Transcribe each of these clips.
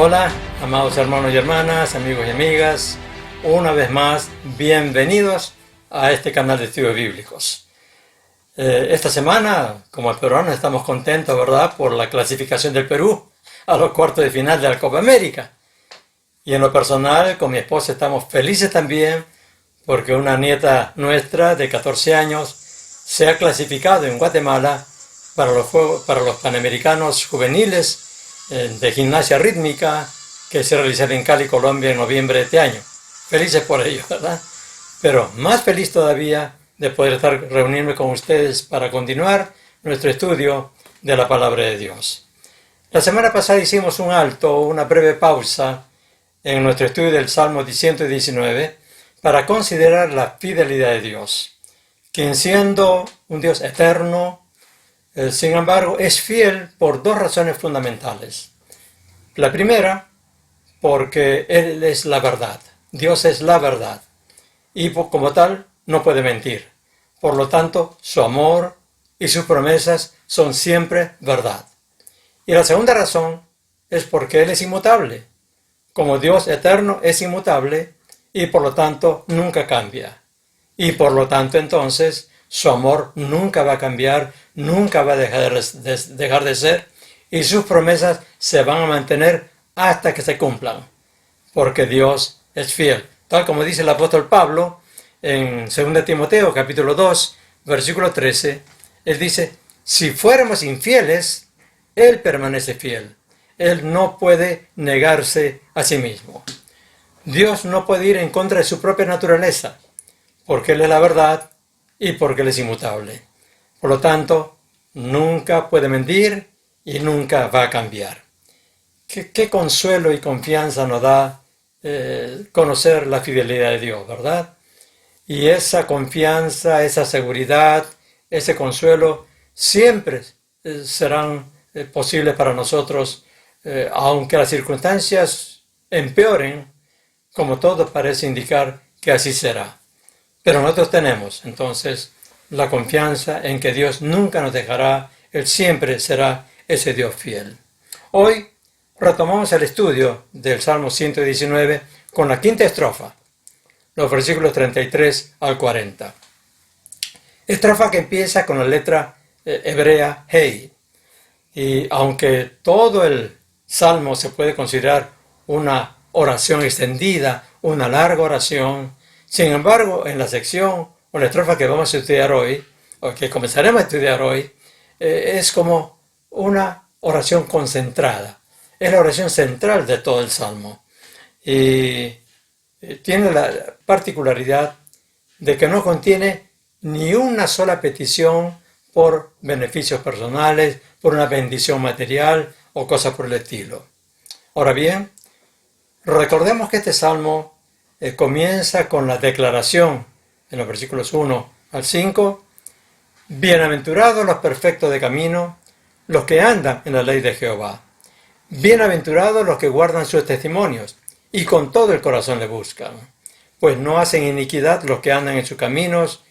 Hola, amados hermanos y hermanas, amigos y amigas, una vez más, bienvenidos a este canal de estudios bíblicos. Esta semana, como peruanos, estamos contentos, ¿verdad?, por la clasificación del Perú a los cuartos de final de la Copa América. Y en lo personal, con mi esposa, estamos felices también porque una nieta nuestra de 14 años se ha clasificado en Guatemala para los Panamericanos Juveniles de gimnasia rítmica que se realizará en Cali, Colombia, en noviembre de este año. Felices por ello, ¿verdad? Pero más feliz todavía de poder estar reuniéndome con ustedes para continuar nuestro estudio de la Palabra de Dios. La semana pasada hicimos un alto, una breve pausa en nuestro estudio del Salmo 119 para considerar la fidelidad de Dios, quien siendo un Dios eterno, sin embargo, es fiel por dos razones fundamentales. La primera, porque Él es la verdad. Dios es la verdad. Y como tal, no puede mentir. Por lo tanto, su amor y sus promesas son siempre verdad. Y la segunda razón es porque Él es inmutable. Como Dios eterno es inmutable y por lo tanto nunca cambia. Y por lo tanto entonces su amor nunca va a cambiar, nunca va a dejar de ser, y sus promesas se van a mantener hasta que se cumplan, porque Dios es fiel. Tal como dice el apóstol Pablo en 2 Timoteo capítulo 2, versículo 13, él dice, si fuéramos infieles, Él permanece fiel. Él no puede negarse a sí mismo. Dios no puede ir en contra de su propia naturaleza, porque Él es la verdad y porque Él es inmutable. Por lo tanto, nunca puede mentir y nunca va a cambiar. Qué consuelo y confianza nos da conocer la fidelidad de Dios, ¿verdad? Y esa confianza, esa seguridad, ese consuelo siempre serán posibles para nosotros, aunque las circunstancias empeoren, como todo parece indicar que así será. Pero nosotros tenemos, entonces, la confianza en que Dios nunca nos dejará, Él siempre será ese Dios fiel. Hoy retomamos el estudio del Salmo 119 con la quinta estrofa, los versículos 33 al 40. Estrofa que empieza con la letra hebrea Hey. Y aunque todo el Salmo se puede considerar una oración extendida, una larga oración, sin embargo, en la sección o la estrofa que vamos a estudiar hoy, o que comenzaremos a estudiar hoy, es como una oración concentrada. Es la oración central de todo el Salmo. Y tiene la particularidad de que no contiene ni una sola petición por beneficios personales, por una bendición material o cosas por el estilo. Ahora bien, recordemos que este Salmo comienza con la declaración en los versículos 1 al 5, bienaventurados los perfectos de camino, los que andan en la ley de Jehová. Bienaventurados los que guardan sus testimonios y con todo el corazón le buscan, pues no hacen iniquidad los que andan en sus caminos.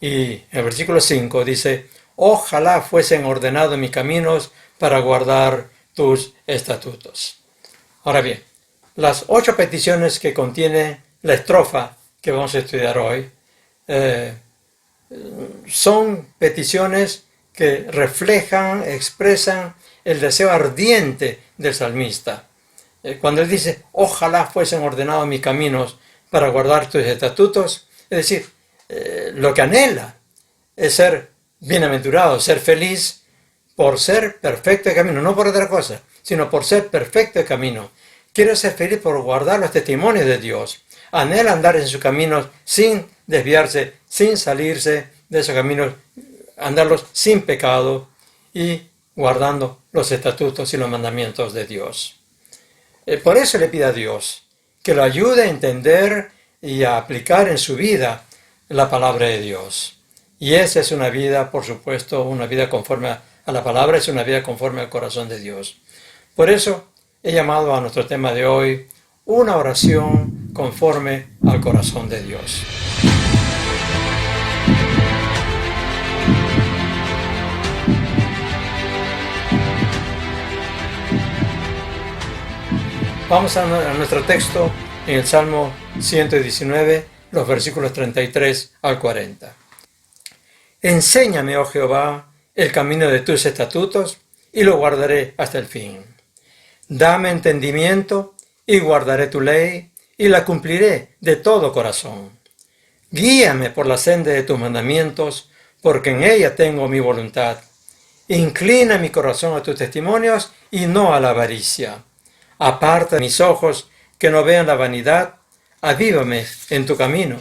Y en el versículo 5 dice, ojalá fuesen ordenados mis caminos para guardar tus estatutos. Ahora bien, las 8 peticiones que contiene la estrofa que vamos a estudiar hoy son peticiones que reflejan, expresan el deseo ardiente del salmista. Cuando él dice, ojalá fuesen ordenados mis caminos para guardar tus estatutos, es decir, lo que anhela es ser bienaventurado, ser feliz por ser perfecto de camino, no por otra cosa, sino por ser perfecto de camino. Quiere ser feliz por guardar los testimonios de Dios. Anhela andar en sus caminos sin desviarse, sin salirse de esos caminos, andarlos sin pecado y guardando los estatutos y los mandamientos de Dios. Por eso le pide a Dios que lo ayude a entender y a aplicar en su vida la palabra de Dios. Y esa es una vida, por supuesto, una vida conforme a la palabra, es una vida conforme al corazón de Dios. Por eso he llamado a nuestro tema de hoy una oración conforme al corazón de Dios. Vamos a nuestro texto en el Salmo 119, los versículos 33 al 40. Enséñame, oh Jehová, el camino de tus estatutos, y lo guardaré hasta el fin. Dame entendimiento, y guardaré tu ley, y la cumpliré de todo corazón. Guíame por la senda de tus mandamientos, porque en ella tengo mi voluntad. Inclina mi corazón a tus testimonios, y no a la avaricia. Aparta mis ojos, que no vean la vanidad. Avívame en tu camino.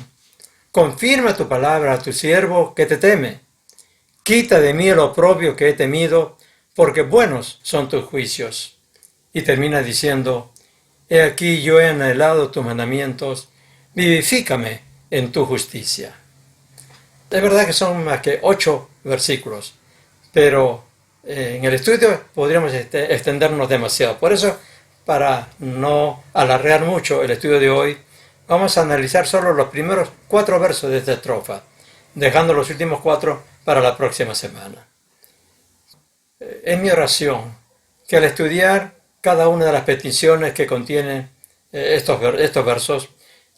Confirma tu palabra a tu siervo que te teme. Quita de mí el oprobio que he temido, porque buenos son tus juicios. Y termina diciendo, he aquí yo he anhelado tus mandamientos, vivifícame en tu justicia. Es verdad que son más que 8 versículos, pero en el estudio podríamos extendernos demasiado. Por eso, para no alargar mucho el estudio de hoy, vamos a analizar solo los primeros 4 versos de esta estrofa, dejando los últimos 4 para la próxima semana. Es mi oración que al estudiar cada una de las peticiones que contienen estos versos,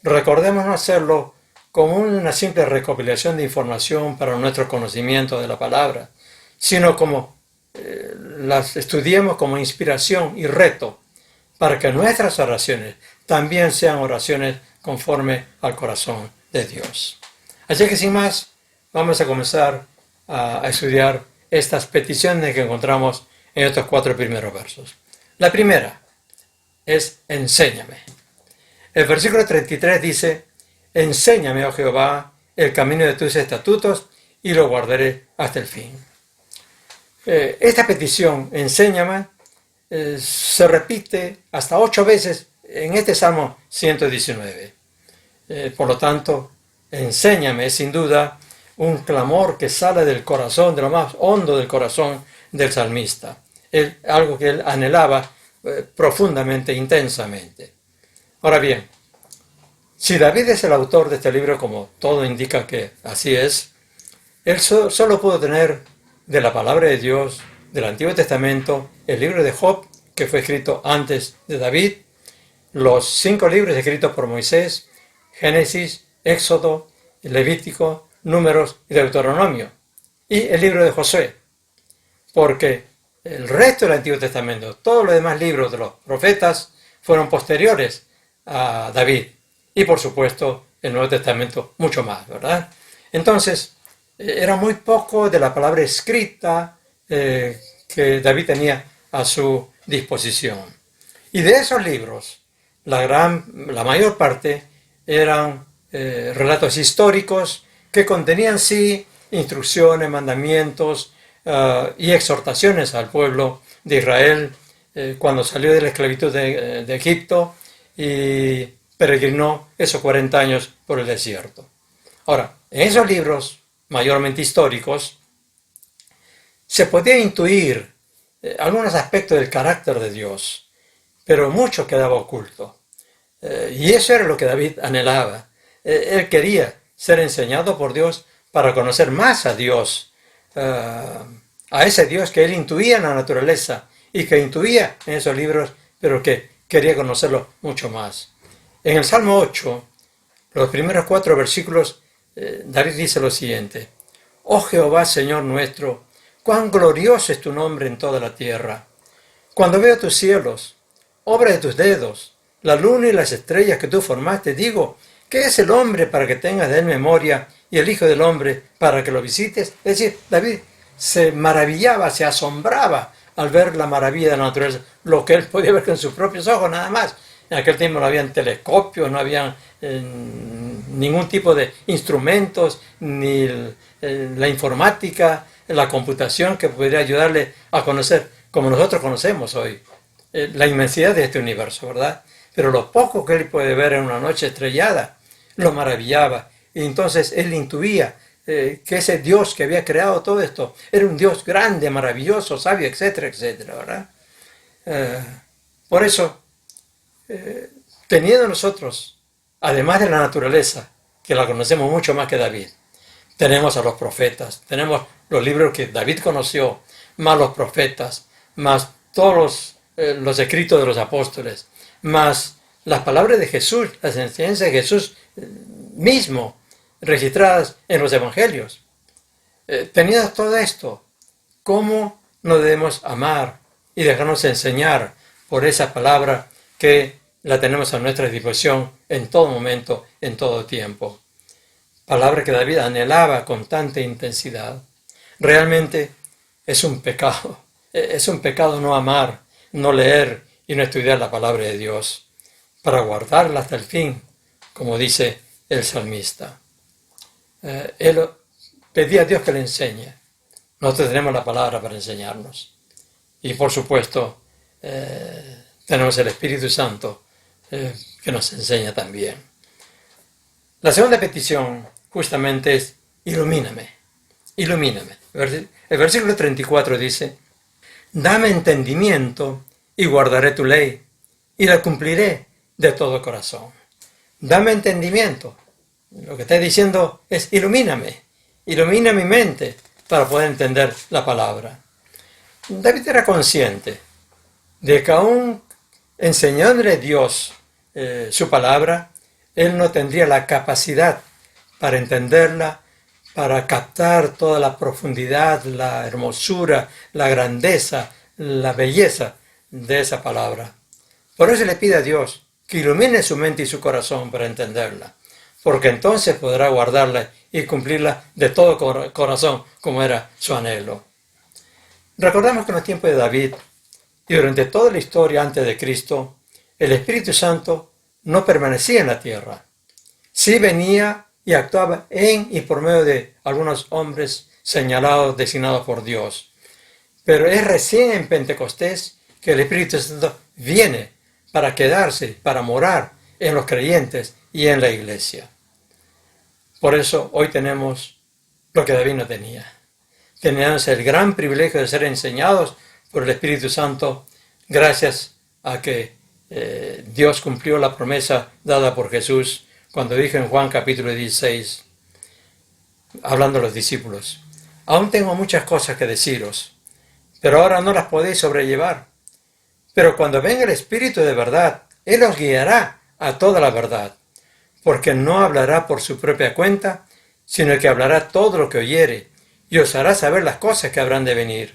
recordemos no hacerlo como una simple recopilación de información para nuestro conocimiento de la palabra, sino como las estudiemos como inspiración y reto para que nuestras oraciones también sean oraciones conforme al corazón de Dios. Así que sin más, vamos a comenzar a estudiar estas peticiones que encontramos en estos 4 primeros versos. La primera es enséñame. El versículo 33 dice, enséñame, oh Jehová, el camino de tus estatutos y lo guardaré hasta el fin. Esta petición, enséñame, se repite hasta 8 veces en este Salmo 119. Por lo tanto, enséñame es sin duda un clamor que sale del corazón, de lo más hondo del corazón del salmista. Algo que él anhelaba profundamente, intensamente. Ahora bien, si David es el autor de este libro, como todo indica que así es, él solo pudo tener de la palabra de Dios, del Antiguo Testamento, el libro de Job, que fue escrito antes de David, los 5 libros escritos por Moisés, Génesis, Éxodo, Levítico, Números y Deuteronomio, y el libro de Josué, porque el resto del Antiguo Testamento, todos los demás libros de los profetas, fueron posteriores a David, y por supuesto el Nuevo Testamento mucho más, ¿verdad? Entonces, era muy poco de la palabra escrita que David tenía a su disposición. Y de esos libros, la mayor parte eran relatos históricos que contenían sí instrucciones, mandamientos y exhortaciones al pueblo de Israel cuando salió de la esclavitud de Egipto y peregrinó esos 40 años por el desierto. Ahora, en esos libros, mayormente históricos, se podía intuir algunos aspectos del carácter de Dios, pero mucho quedaba oculto. Y eso era lo que David anhelaba. Él quería ser enseñado por Dios para conocer más a Dios, a ese Dios que él intuía en la naturaleza y que intuía en esos libros, pero que quería conocerlo mucho más. En el Salmo 8, los primeros 4 versículos, David dice lo siguiente: Oh Jehová, Señor nuestro, cuán glorioso es tu nombre en toda la tierra. Cuando veo tus cielos, obra de tus dedos, la luna y las estrellas que tú formaste, digo, ¿qué es el hombre para que tengas de él memoria y el Hijo del Hombre para que lo visites? Es decir, David se maravillaba, se asombraba al ver la maravilla de la naturaleza, lo que él podía ver con sus propios ojos nada más. En aquel tiempo no habían telescopios, no habían ningún tipo de instrumentos, ni la informática, la computación que podría ayudarle a conocer, como nosotros conocemos hoy, la inmensidad de este universo, ¿verdad? Pero lo poco que él puede ver en una noche estrellada lo maravillaba. Y entonces él intuía que ese Dios que había creado todo esto era un Dios grande, maravilloso, sabio, etcétera, etcétera, ¿verdad? Por eso, teniendo nosotros, además de la naturaleza, que la conocemos mucho más que David, tenemos a los profetas, tenemos los libros que David conoció, más los profetas, más todos los escritos de los apóstoles, más las palabras de Jesús, las enseñanzas de Jesús mismo, registradas en los evangelios. Teniendo todo esto, ¿cómo no debemos amar y dejarnos enseñar por esa palabra que la tenemos a nuestra disposición en todo momento, en todo tiempo? Palabra que David anhelaba con tanta intensidad. Realmente es un pecado no amar, no leer y no estudiar la palabra de Dios, para guardarla hasta el fin, como dice el salmista. Él pedía a Dios que le enseñe. Nosotros tenemos la palabra para enseñarnos. Y por supuesto, tenemos el Espíritu Santo que nos enseña también. La segunda petición justamente es: ilumíname, ilumíname. El versículo 34 dice: dame entendimiento y guardaré tu ley, y la cumpliré de todo corazón. Dame entendimiento. Lo que está diciendo es: ilumíname, ilumina mi mente para poder entender la palabra. David era consciente de que aún enseñándole Dios su palabra, él no tendría la capacidad para entenderla, para captar toda la profundidad, la hermosura, la grandeza, la belleza de esa palabra. Por eso le pide a Dios que ilumine su mente y su corazón para entenderla, porque entonces podrá guardarla y cumplirla de todo corazón, como era su anhelo. Recordamos que en los tiempos de David y durante toda la historia antes de Cristo, el Espíritu Santo no permanecía en la tierra. Sí venía y actuaba en y por medio de algunos hombres señalados, designados por Dios. Pero es recién en Pentecostés que el Espíritu Santo viene para quedarse, para morar en los creyentes y en la iglesia. Por eso hoy tenemos lo que David no tenía. Teníamos el gran privilegio de ser enseñados por el Espíritu Santo gracias a que Dios cumplió la promesa dada por Jesús cuando dijo en Juan capítulo 16, hablando a los discípulos: aún tengo muchas cosas que deciros, pero ahora no las podéis sobrellevar. Pero cuando venga el Espíritu de verdad, Él os guiará a toda la verdad, porque no hablará por su propia cuenta, sino que hablará todo lo que oyere, y os hará saber las cosas que habrán de venir.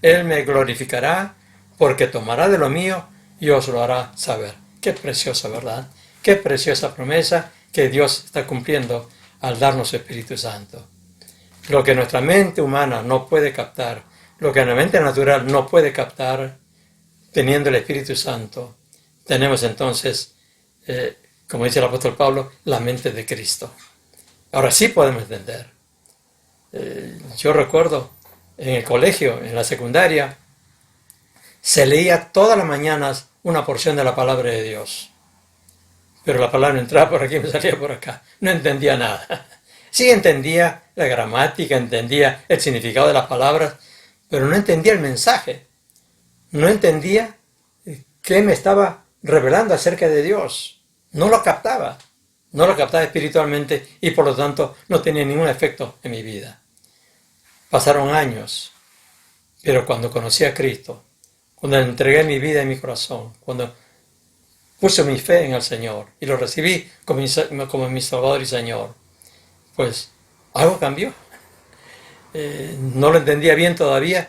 Él me glorificará, porque tomará de lo mío y os lo hará saber. Qué preciosa, ¿verdad? Qué preciosa promesa que Dios está cumpliendo al darnos su Espíritu Santo. Lo que nuestra mente humana no puede captar, lo que la mente natural no puede captar, teniendo el Espíritu Santo, tenemos entonces, como dice el apóstol Pablo, la mente de Cristo. Ahora sí podemos entender. Yo recuerdo en el colegio, en la secundaria, se leía todas las mañanas una porción de la palabra de Dios. Pero la palabra entraba por aquí y me salía por acá. No entendía nada. Sí entendía la gramática, entendía el significado de las palabras, pero no entendía el mensaje. No entendía qué me estaba revelando acerca de Dios. No lo captaba. No lo captaba espiritualmente y por lo tanto no tenía ningún efecto en mi vida. Pasaron años, pero cuando conocí a Cristo, cuando le entregué mi vida y mi corazón, cuando puse mi fe en el Señor y lo recibí como mi Salvador y Señor, pues algo cambió. No lo entendía bien todavía,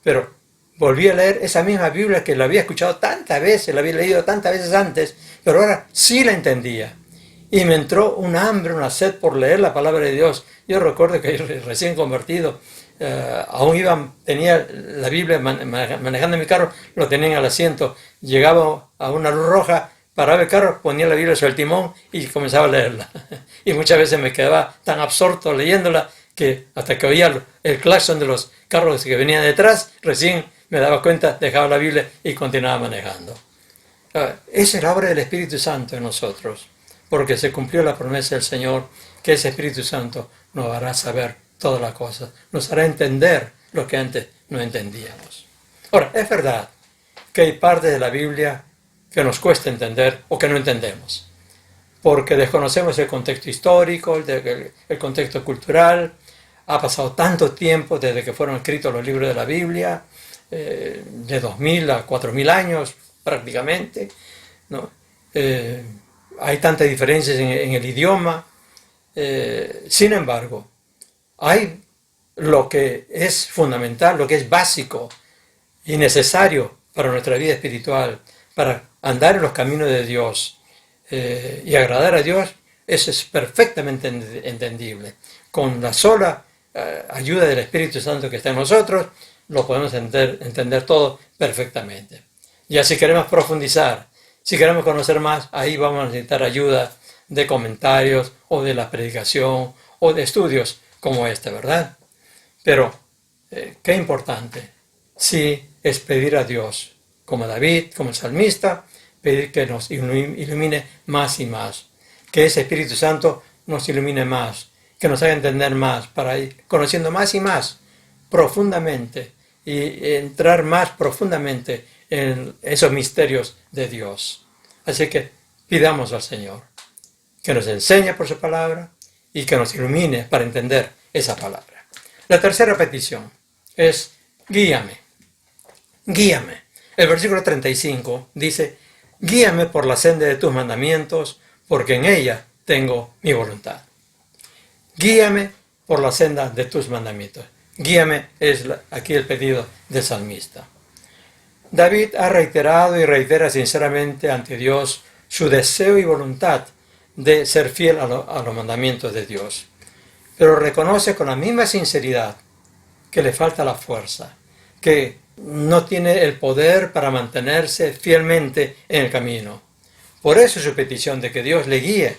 pero volví a leer esa misma Biblia que la había escuchado tantas veces, la había leído tantas veces antes, pero ahora sí la entendía. Y me entró un hambre, una sed por leer la palabra de Dios. Yo recuerdo que recién convertido, tenía la Biblia manejando mi carro, lo tenía en el asiento. Llegaba a una luz roja, paraba el carro, ponía la Biblia sobre el timón y comenzaba a leerla. Y muchas veces me quedaba tan absorto leyéndola que hasta que oía el claxon de los carros que venían detrás, recién me daba cuenta, dejaba la Biblia y continuaba manejando. Esa es la obra del Espíritu Santo en nosotros, porque se cumplió la promesa del Señor que ese Espíritu Santo nos hará saber todas las cosas, nos hará entender lo que antes no entendíamos. Ahora, es verdad que hay partes de la Biblia que nos cuesta entender o que no entendemos, porque desconocemos el contexto histórico, el contexto cultural. Ha pasado tanto tiempo desde que fueron escritos los libros de la Biblia, de 2000 a 4000 años prácticamente, ¿no? Hay tantas diferencias en el idioma. Sin embargo, hay lo que es fundamental, lo que es básico y necesario para nuestra vida espiritual, para andar en los caminos de Dios y agradar a Dios. Eso es perfectamente entendible. Con la sola ayuda del Espíritu Santo que está en nosotros, lo podemos entender todo perfectamente. Ya si queremos profundizar, si queremos conocer más, ahí vamos a necesitar ayuda de comentarios o de la predicación o de estudios como este, ¿verdad? Pero, qué importante, sí, es pedir a Dios, como David, como el salmista, pedir que nos ilumine más y más, que ese Espíritu Santo nos ilumine más, que nos haga entender más, para ir conociendo más y más profundamente y entrar más profundamente en esos misterios de Dios. Así que pidamos al Señor que nos enseñe por su palabra y que nos ilumine para entender esa palabra. La tercera petición es guíame, guíame. El versículo 35 dice, guíame por la senda de tus mandamientos, porque en ella tengo mi voluntad. Guíame por la senda de tus mandamientos. Guíame es aquí el pedido del salmista. David ha reiterado y reitera sinceramente ante Dios su deseo y voluntad de ser fiel a los mandamientos de Dios. Pero reconoce con la misma sinceridad que le falta la fuerza, que no tiene el poder para mantenerse fielmente en el camino. Por eso su petición de que Dios le guíe,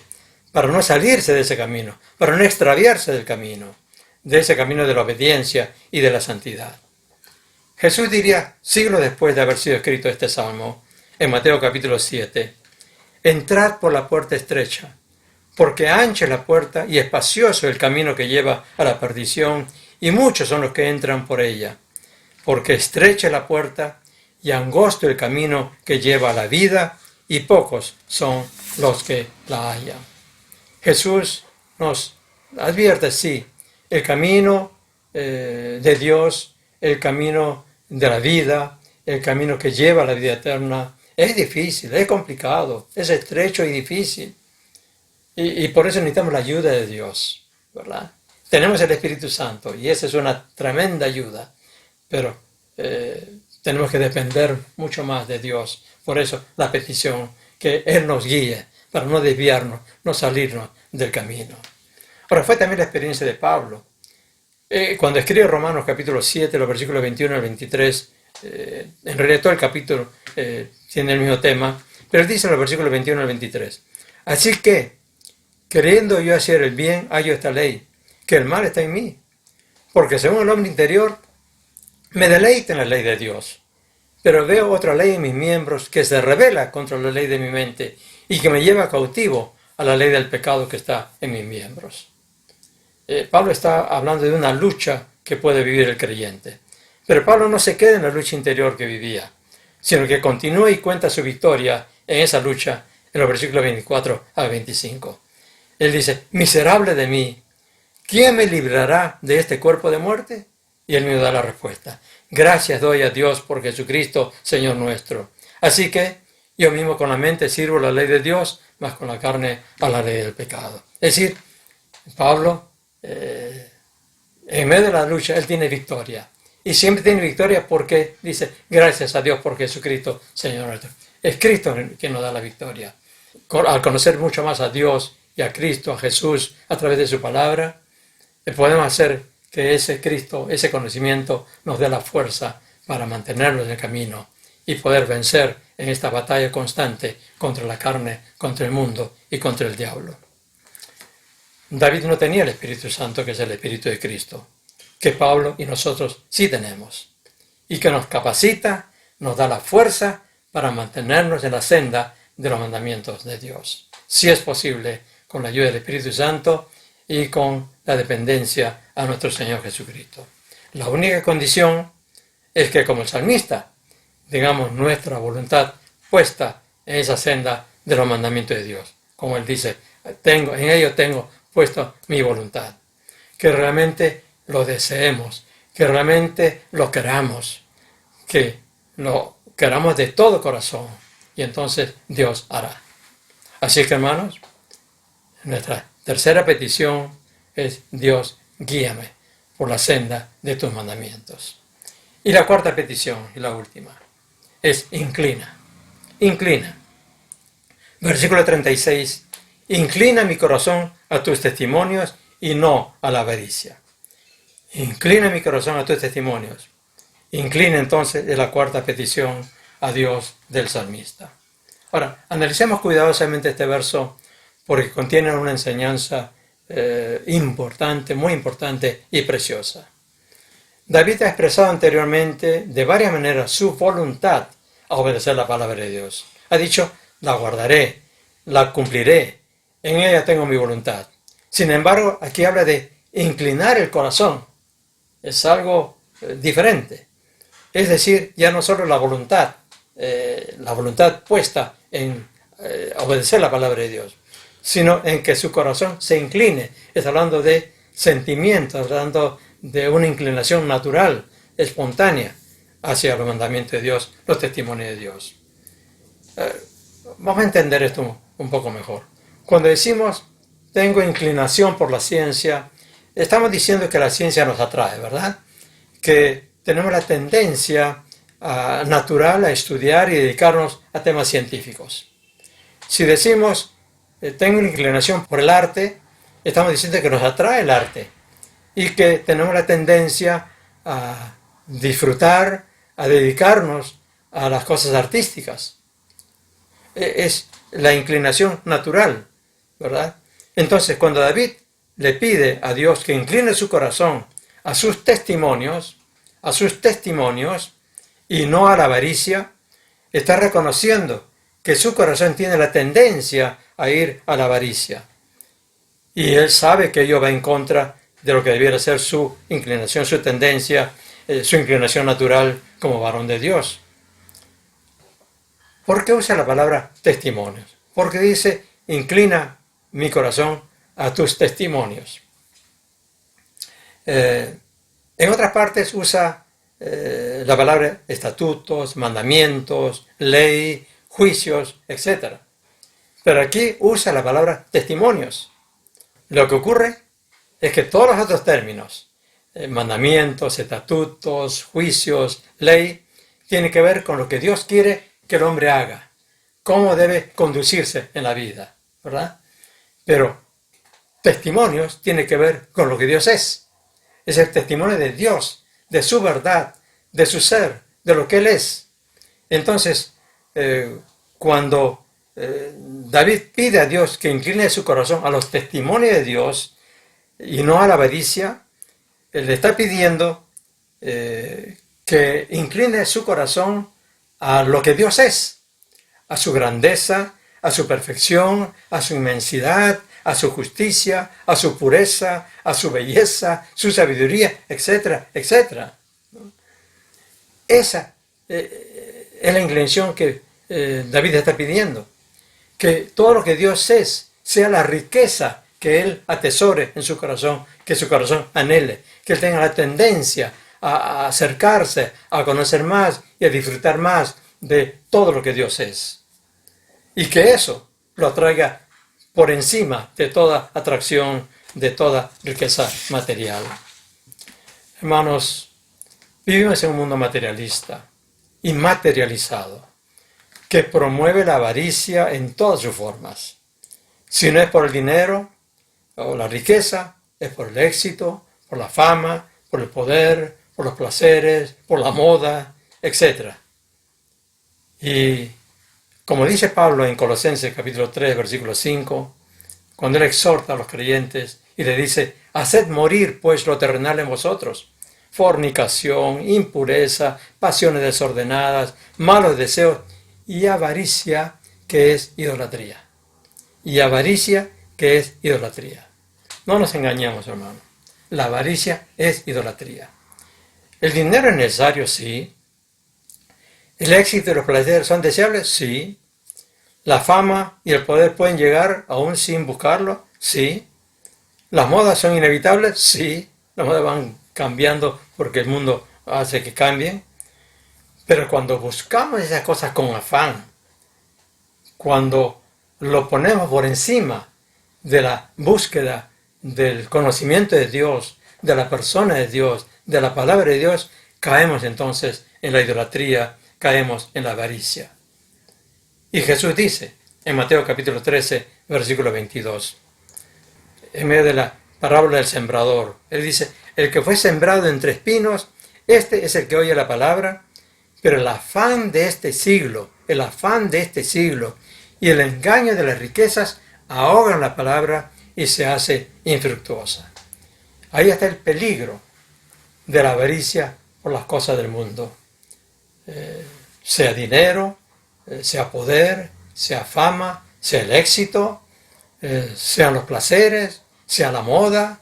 para no salirse de ese camino, para no extraviarse del camino, de ese camino de la obediencia y de la santidad. Jesús diría, siglos después de haber sido escrito este salmo, en Mateo capítulo 7, entrad por la puerta estrecha, porque ancha es la puerta y espacioso el camino que lleva a la perdición, y muchos son los que entran por ella. Porque estrecha es la puerta y angosto el camino que lleva a la vida, y pocos son los que la hallan. Jesús nos advierte, sí, el camino de Dios, el camino de la vida, el camino que lleva a la vida eterna, es difícil, es complicado, es estrecho y difícil. Y por eso necesitamos la ayuda de Dios, ¿verdad? Tenemos el Espíritu Santo y esa es una tremenda ayuda, pero tenemos que depender mucho más de Dios. Por eso la petición, que Él nos guíe para no desviarnos, no salirnos del camino. Ahora, fue también la experiencia de Pablo. Cuando escribe Romanos capítulo 7, los versículos 21 al 23, en realidad todo el capítulo tiene el mismo tema, pero él dice en los versículos 21 al 23, así que, queriendo yo hacer el bien, hallo esta ley, que el mal está en mí, porque según el hombre interior, me deleito en la ley de Dios, pero veo otra ley en mis miembros que se rebela contra la ley de mi mente y que me lleva cautivo a la ley del pecado que está en mis miembros. Pablo está hablando de una lucha que puede vivir el creyente. Pero Pablo no se queda en la lucha interior que vivía, sino que continúa y cuenta su victoria en esa lucha en los versículos 24 al 25. Él dice, miserable de mí, ¿quién me librará de este cuerpo de muerte? Y él me da la respuesta, gracias doy a Dios por Jesucristo, Señor nuestro. Así que yo mismo con la mente sirvo la ley de Dios, mas con la carne a la ley del pecado. Es decir, Pablo, en medio de la lucha, él tiene victoria. Y siempre tiene victoria porque dice, gracias a Dios por Jesucristo, Señor nuestro. Es Cristo quien nos da la victoria. Al conocer mucho más a Dios y a Cristo, a Jesús, a través de su palabra, podemos hacer que ese Cristo, ese conocimiento, nos dé la fuerza para mantenernos en el camino y poder vencer en esta batalla constante contra la carne, contra el mundo y contra el diablo. David no tenía el Espíritu Santo, que es el Espíritu de Cristo, que Pablo y nosotros sí tenemos, y que nos capacita, nos da la fuerza para mantenernos en la senda de los mandamientos de Dios. Si es posible, con la ayuda del Espíritu Santo y con la dependencia a nuestro Señor Jesucristo. La única condición es que, como el salmista, tengamos nuestra voluntad puesta en esa senda de los mandamientos de Dios. Como él dice, en ello tengo puesto mi voluntad. Que realmente lo deseemos, que realmente lo queramos. que lo queramos de todo corazón, y entonces Dios hará. Así que, hermanos, nuestra tercera petición es: Dios, guíame por la senda de tus mandamientos. Y la cuarta petición, y la última, es inclina. Inclina. Versículo 36. Inclina mi corazón a tus testimonios y no a la avaricia. Inclina mi corazón a tus testimonios. Inclina entonces es la cuarta petición a Dios del salmista. Ahora, analicemos cuidadosamente este verso porque contiene una enseñanza importante, muy importante y preciosa. David ha expresado anteriormente de varias maneras su voluntad a obedecer la palabra de Dios. Ha dicho: la guardaré, la cumpliré, en ella tengo mi voluntad. Sin embargo, aquí habla de inclinar el corazón. Es algo diferente. Es decir, ya no solo la voluntad puesta en obedecer la palabra de Dios, sino en que su corazón se incline. Está hablando de sentimientos, hablando de una inclinación natural, espontánea, hacia los mandamientos de Dios, los testimonios de Dios. Vamos a entender esto un poco mejor. Cuando decimos tengo inclinación por la ciencia, estamos diciendo que la ciencia nos atrae, ¿verdad? Que tenemos la tendencia natural a estudiar y dedicarnos a temas científicos. Si decimos tengo una inclinación por el arte, estamos diciendo que nos atrae el arte y que tenemos la tendencia a disfrutar, a dedicarnos a las cosas artísticas. Es la inclinación natural, ¿verdad? Entonces, cuando David le pide a Dios que incline su corazón a sus testimonios, y no a la avaricia, está reconociendo que su corazón tiene la tendencia a ir a la avaricia. Y él sabe que ello va en contra de lo que debiera ser su inclinación, su tendencia, su inclinación natural como varón de Dios. ¿Por qué usa la palabra testimonios? Porque dice, inclina mi corazón a tus testimonios. En otras partes usa la palabra estatutos, mandamientos, ley, juicios, etc. Pero aquí usa la palabra testimonios. Lo que ocurre es que todos los otros términos, mandamientos, estatutos, juicios, ley, tienen que ver con lo que Dios quiere que el hombre haga, cómo debe conducirse en la vida, ¿verdad? Pero testimonios tiene que ver con lo que Dios es el testimonio de Dios, de su verdad, de su ser, de lo que Él es. Entonces, cuando David pide a Dios que incline su corazón a los testimonios de Dios y no a la avaricia, Él le está pidiendo que incline su corazón a lo que Dios es, a su grandeza, a su perfección, a su inmensidad, a su justicia, a su pureza, a su belleza, su sabiduría, etcétera, etcétera. Esa es la inclinación que David está pidiendo. Que todo lo que Dios es sea la riqueza que Él atesore en su corazón, que su corazón anhele, que Él tenga la tendencia a acercarse, a conocer más y a disfrutar más de todo lo que Dios es. Y que eso lo traiga por encima de toda atracción, de toda riqueza material. Hermanos, vivimos en un mundo materialista y materializado, que promueve la avaricia en todas sus formas. Si no es por el dinero o la riqueza, es por el éxito, por la fama, por el poder, por los placeres, por la moda, etc. Y como dice Pablo en Colosenses capítulo 3, versículo 5, cuando él exhorta a los creyentes y le dice, haced morir pues lo terrenal en vosotros, fornicación, impureza, pasiones desordenadas, malos deseos y avaricia, que es idolatría. Y avaricia, que es idolatría. No nos engañemos, hermano. La avaricia es idolatría. ¿El dinero es necesario? Sí. ¿El éxito y los placeres son deseables? Sí. ¿La fama y el poder pueden llegar aún sin buscarlo? Sí. ¿Las modas son inevitables? Sí. Las modas van cambiando porque el mundo hace que cambien. Pero cuando buscamos esas cosas con afán, cuando lo ponemos por encima de la búsqueda del conocimiento de Dios, de la persona de Dios, de la palabra de Dios, caemos entonces en la idolatría, caemos en la avaricia. Y Jesús dice en Mateo capítulo 13, versículo 22, en medio de la parábola del sembrador, Él dice, el que fue sembrado entre espinos, este es el que oye la palabra, pero el afán de este siglo y el engaño de las riquezas ahogan la palabra y se hace infructuosa. Ahí está el peligro de la avaricia por las cosas del mundo. Sea dinero, sea poder, sea fama, sea el éxito, sean los placeres, sea la moda.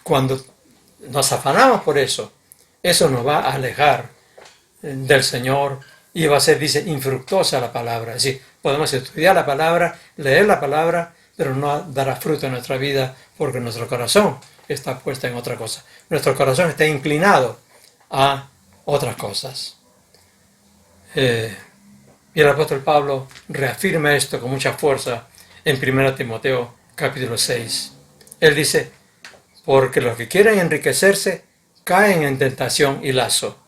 Cuando nos afanamos por eso, eso nos va a alejar del Señor y va a ser, dice, infructuosa la palabra. Es decir, podemos estudiar la palabra, leer la palabra, pero no dará fruto en nuestra vida porque nuestro corazón está puesto en otra cosa. Nuestro corazón está inclinado a otras cosas. Y el apóstol Pablo reafirma esto con mucha fuerza en 1 Timoteo capítulo 6. Él dice, porque los que quieren enriquecerse caen en tentación y lazo,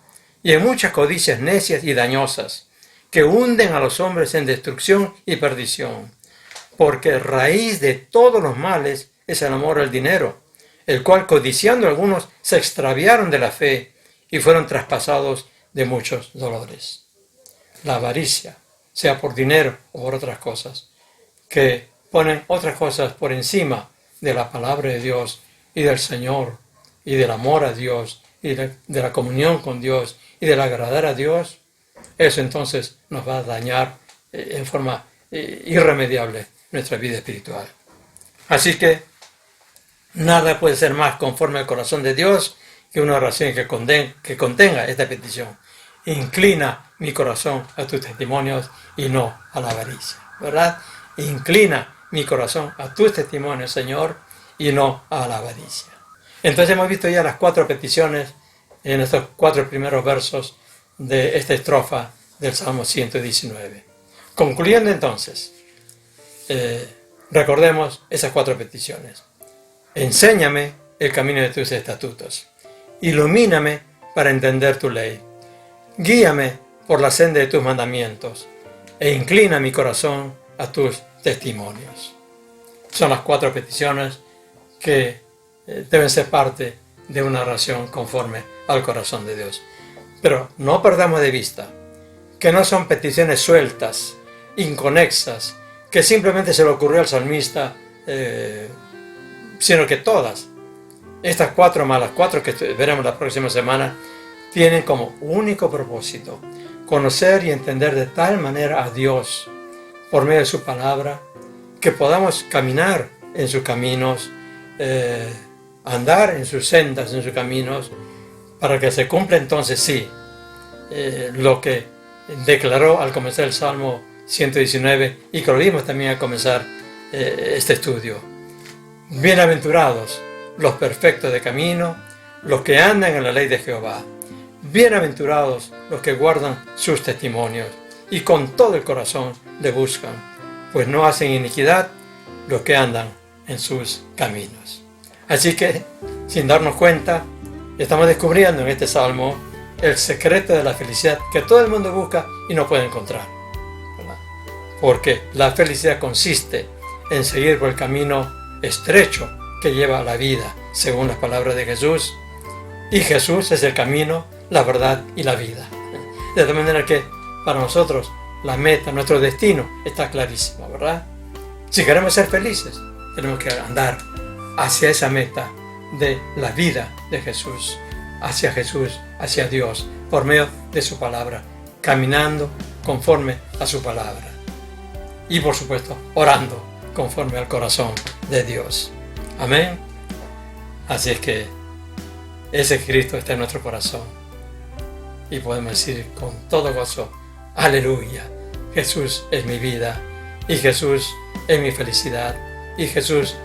y en muchas codicias necias y dañosas, que hunden a los hombres en destrucción y perdición. Porque raíz de todos los males es el amor al dinero, el cual codiciando algunos se extraviaron de la fe y fueron traspasados de muchos dolores. La avaricia, sea por dinero o por otras cosas, que ponen otras cosas por encima de la palabra de Dios y del Señor y del amor a Dios y de la comunión con Dios y del agradar a Dios, eso entonces nos va a dañar en forma irremediable nuestra vida espiritual. Así que nada puede ser más conforme al corazón de Dios que una oración que contenga esta petición. Inclina mi corazón a tus testimonios y no a la avaricia, ¿verdad? Inclina mi corazón a tus testimonios, Señor, y no a la avaricia. Entonces hemos visto ya las 4 peticiones en estos 4 primeros versos de esta estrofa del Salmo 119. Concluyendo entonces, recordemos esas 4 peticiones. Enséñame el camino de tus estatutos. Ilumíname para entender tu ley. Guíame por la senda de tus mandamientos e inclina mi corazón a tus testimonios. Son las 4 peticiones que deben ser parte de una oración conforme al corazón de Dios. Pero no perdamos de vista que no son peticiones sueltas, inconexas, que simplemente se le ocurrió al salmista, sino que todas, estas 4 más las 4 que veremos la próxima semana, tienen como único propósito conocer y entender de tal manera a Dios por medio de su palabra, que podamos caminar en sus caminos, andar en sus sendas, en sus caminos, para que se cumpla entonces sí lo que declaró al comenzar el Salmo 119 y que lo vimos también al comenzar este estudio. Bienaventurados los perfectos de camino, los que andan en la ley de Jehová. Bienaventurados los que guardan sus testimonios y con todo el corazón le buscan, pues no hacen iniquidad los que andan en sus caminos. Así que, sin darnos cuenta, estamos descubriendo en este salmo el secreto de la felicidad que todo el mundo busca y no puede encontrar, ¿verdad? Porque la felicidad consiste en seguir por el camino estrecho que lleva a la vida, según las palabras de Jesús, y Jesús es el camino, la verdad y la vida. De tal manera que para nosotros la meta, nuestro destino está clarísimo, ¿verdad? Si queremos ser felices, tenemos que andar hacia esa meta de la vida de Jesús, hacia Dios, por medio de su palabra, caminando conforme a su palabra. Y por supuesto, orando conforme al corazón de Dios. Amén. Así es que ese Cristo está en nuestro corazón. Y podemos decir con todo gozo, aleluya, Jesús es mi vida, y Jesús es mi felicidad, y Jesús,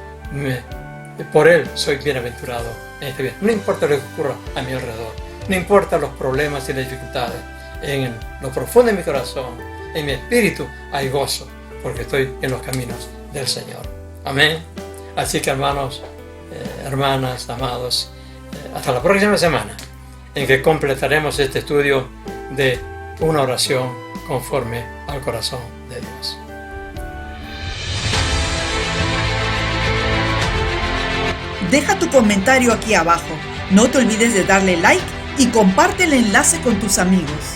por Él soy bienaventurado en este día. No importa lo que ocurra a mi alrededor, No importa los problemas y las dificultades. En lo profundo de mi corazón, en mi espíritu, hay gozo, porque estoy en los caminos del Señor. Amén. Así que hermanos, hermanas, amados, hasta la próxima semana, en que completaremos este estudio de una oración conforme al corazón de Dios. Deja tu comentario aquí abajo. No te olvides de darle like y comparte el enlace con tus amigos.